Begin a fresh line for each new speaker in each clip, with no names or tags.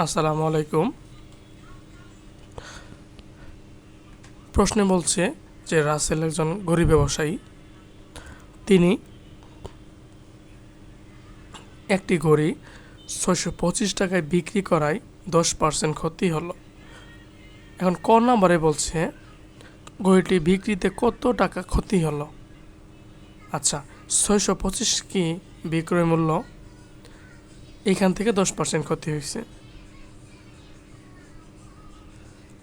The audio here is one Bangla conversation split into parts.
আসসালামু আলাইকুম। প্রশ্নে বলছে যে রাসেল একজন গরিব ব্যবসায়ী। তিনি একটি ঘড়ি ৬২৫ টাকায় বিক্রি করায় 10% ক্ষতি হলো। এখন ক নম্বরে বলছে ঘড়িটি বিক্রিতে কত টাকা ক্ষতি হলো। আচ্ছা, ৬২৫ কি বিক্রয় মূল্য, এখান থেকে 10% ক্ষতি হয়েছে।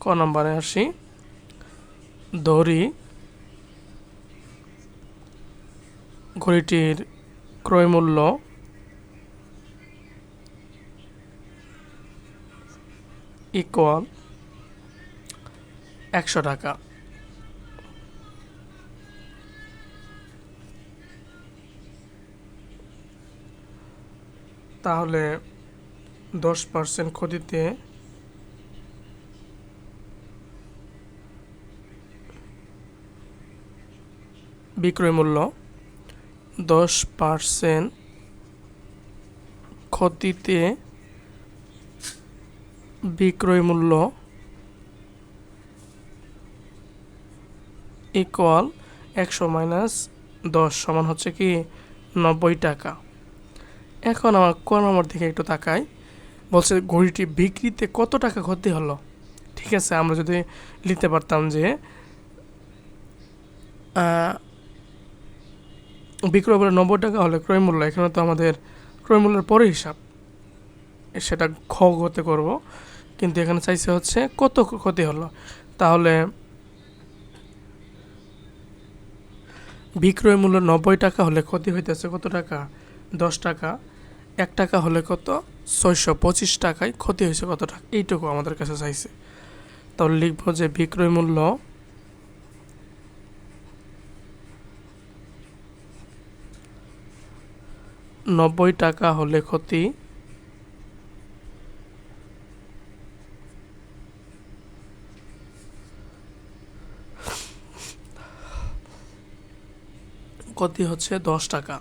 ক নম্বরে আসি, ঘড়িটির ক্রয় মূল্য ইকুয়াল ১০০ টাকা। তাহলে 10% ক্ষতিতে বিক্রয় মূল্য 10% ক্ষতিতে বিক্রয় মূল্য ইকুয়াল ১০০ - ১০ সমান হচ্ছে কি ৯০ টাকা। এখন আমার ক নম্বর দিকে একটু তাকাই। বলছে ঘড়িটি বিক্রিতে কত টাকা ক্ষতি হলো। ঠিক আছে, আমরা যদি লিখতে পারতাম যে বিক্রয় মূল্য ৯০ টাকা হলে ক্রয় মূল্য, এখানে তো আমাদের ক্রয় মূল্যের পরে হিসাব, সেটা খ গতে করব, কিন্তু এখানে চাইছে হচ্ছে কত ক্ষতি হলো। তাহলে বিক্রয় মূল্য ৯০ টাকা হলে ক্ষতি হইতেছে কত টাকা, ১০ টাকা। ১ টাকা হলে কত, ৬২৫ টাকায় ক্ষতি হয়েছে কত টাকা, এইটুকু আমাদের কাছে চাইছে। তাহলে লিখব যে বিক্রয় মূল্য ৯০ টাকা হলে ক্ষতি হচ্ছে ১০ টাকা।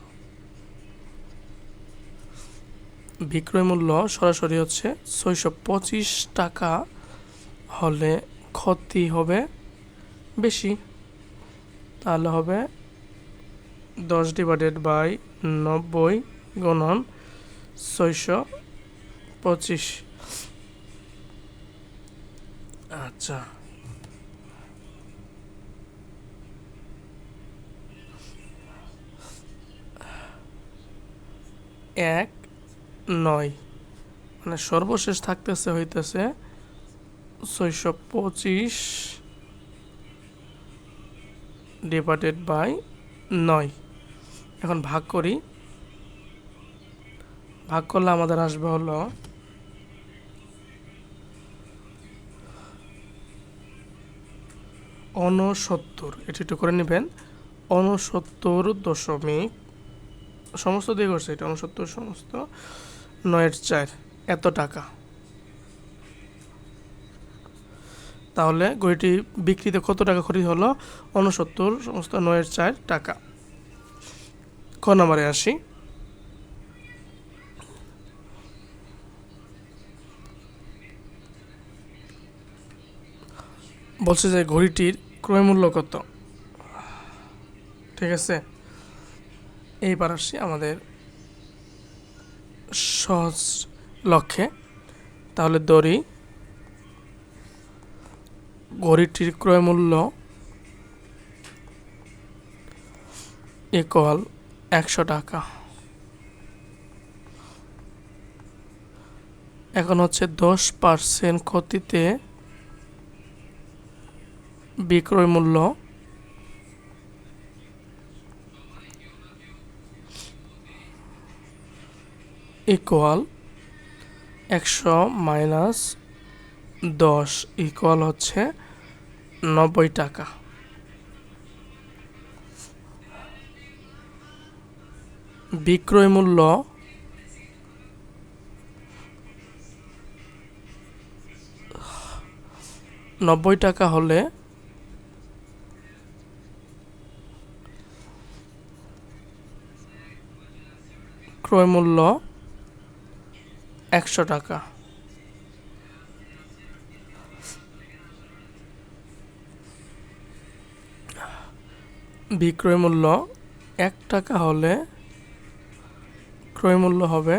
বিক্রয় মূল্য সরাসরি হচ্ছে ৬২৫ টাকা হলে ক্ষতি হবে বেশি, তাহলে হবে ১০/৯০ গুণন ৬২৫। আচ্ছা, এক নয়, মানে সর্বশেষ থাকতেছে হইতেছে ৬২৫/৯। এখন ভাগ করি, ভাগ করলে আমাদের আসবে হলো ৬৯, এটা একটু করে নেবেন, ৬৯ সমস্ত দিয়ে করছে এটা, ৬৯ সমস্ত ৯/৪ এত টাকা। তাহলে ঘড়িটি বিক্রিতে কত টাকা ক্ষতি হলো, ৬৯ সমস্ত ৯/৪ টাকা। ক নম্বরে আসি, বলছে যে ঘড়িটির ক্রয় মূল্য কত। ঠিক আছে, এইবার আসি আমাদের সহজ লক্ষ্যে। তাহলে ঘড়িটির ক্রয় মূল্য ইকুয়াল ১০০ টাকা। এখন হচ্ছে 10% ক্ষতিতে বিক্রয় মূল্য ইকুয়াল ১০০ - ১০ ইকুয়াল হচ্ছে ৯০ টাকা। বিক্রয় মূল্য নব্বই টাকা হলে ক্রয় মূল্য ১০০ টাকা। বিক্রয় মূল্য 1 টাকা হলে ক্রয় মূল্য হবে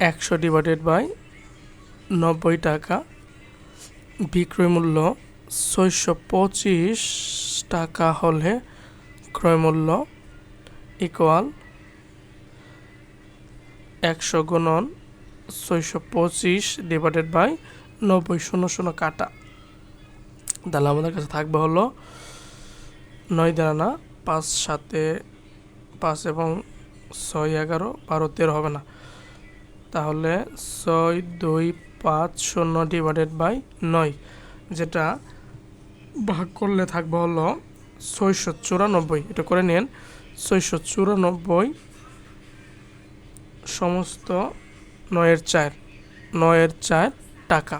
100/90 টাকা। বিক্রয় মূল্য 625 টাকা হলে ক্রয় মূল্য ইকুয়াল 100 গুণন 625/90 কাটা। তাহলে আমাদের কাছে থাকবে হলো 9 দানা 5 সাথে 5 এবং 6 11 12 13 হবে না, তাহলে 6 2 5 0/9, যেটা ভাগ করলে থাকবে হলো 694। এটা করে নিন, 694 সমস্ত 9/4 টাকা।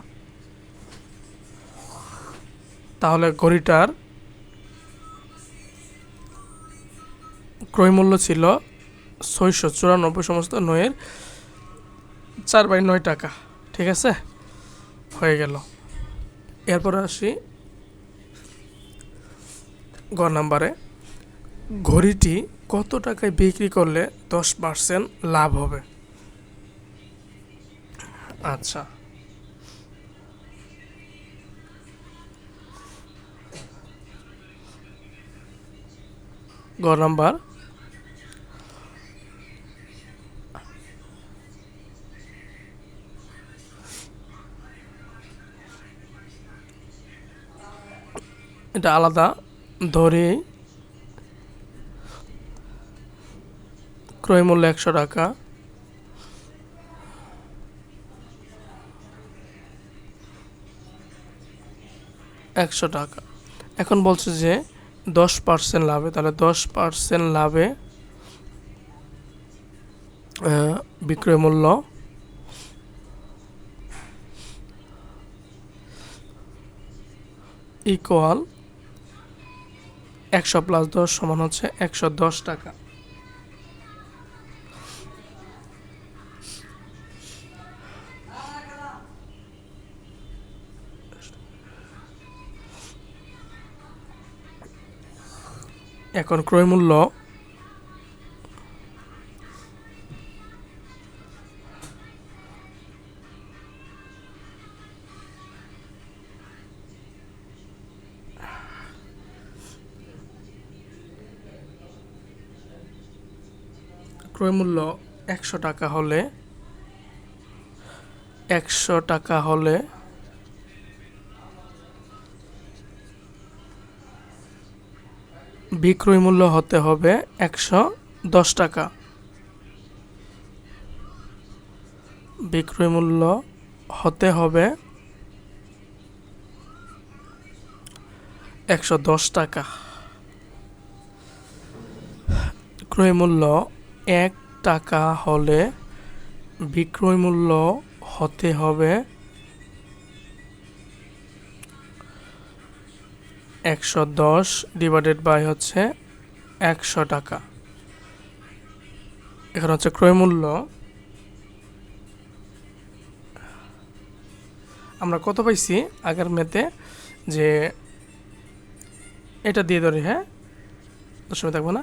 তাহলে ঘড়িটার ক্রয় মূল্য ছিল 694 সমস্ত 9/4 টাকা। ঠিক আছে, হয়ে গেল। এরপরে আসি গ নাম্বারে, ঘড়িটি কত টাকায় বিক্রি করলে 10% লাভ হবে? আচ্ছা, গ নাম্বার, এটা আলাদা ধরে ক্রয় মূল্য 100 টাকা, এখন বলছে যে 10% লাভে, তাহলে 10% লাভে বিক্রয় মূল্য ইকুয়াল 100 + 10 সমান হচ্ছে 110 টাকা। এখন ক্রয় মূল্য ক্রয় মূল্য 100 টাকা হলে বিক্রয় মূল্য হতে হবে 110 টাকা। বিক্রয় মূল্য হতে হবে 110 টাকা। ক্রয় মূল্য 1 টাকা হলে বিক্রয় মূল্য হতে হবে 110 হচ্ছে 100 টাকা। এখানে হচ্ছে ক্রয় মূল্য, আমরা কত পাইছি আগের ম্যাথে, যে এটা দিয়ে ধরি, হ্যাঁ দশমিক থাকবে না,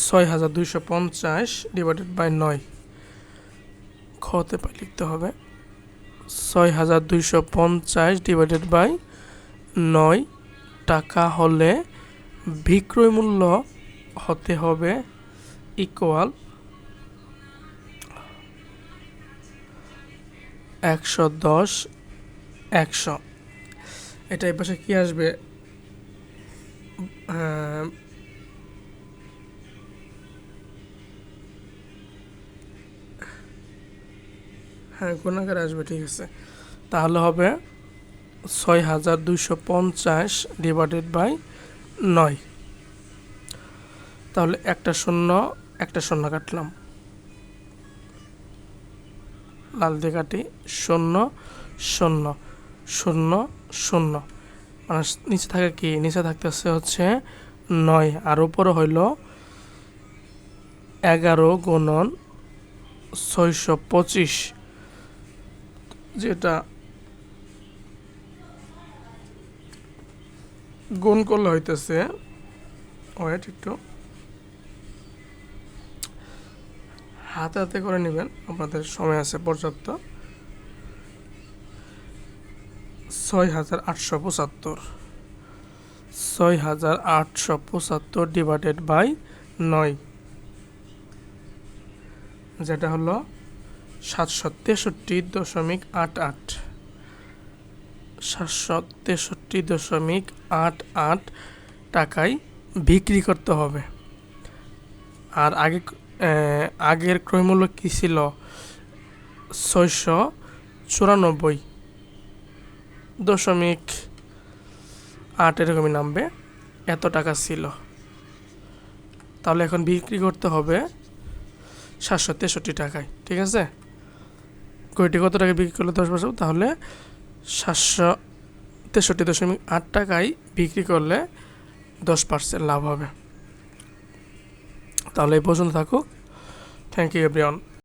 6250/9 খতে পাই লিখতে হবে 6250/9 টাকা হলে বিক্রয় মূল্য হতে হবে ইকুয়াল 110 100। এটা এই পাশে কি আসবে, হ্যাঁ গুণাকারে আসবে, ঠিক আছে। তাহলে হবে 6250/9। তাহলে একটা শূন্য কাটলাম, লাল দিয়ে কাটি, 0 0 0 0, মানে নিচে থাকে কি, নিচে থাকতেছে হচ্ছে 9, আর উপরে হইল 11 গুণন 625, যেটা গুণ করলে হইতেছে ওয়েট একটু হাতে হাতে করে নেবেন, আপনাদের সময় আছে পর্যাপ্ত। 6,875, 6,875 ডিভাইডেড বাই 9, যেটা হলো 763.88, 763.88 টাকায় বিক্রি করতে হবে। আর আগের ক্রয়মূল্য কী ছিল? 694.8 এরকমই নামবে, এত টাকা ছিল। তাহলে এখন বিক্রি করতে হবে 763 টাকায়, ঠিক আছে? ঘড়িটি কত টাকায় বিক্রি করলে 10%? তাহলে 763.8 টাকায় বিক্রি করলে 10% লাভ হবে। তাহলে এই পর্যন্ত থাকুক। Thank you everyone.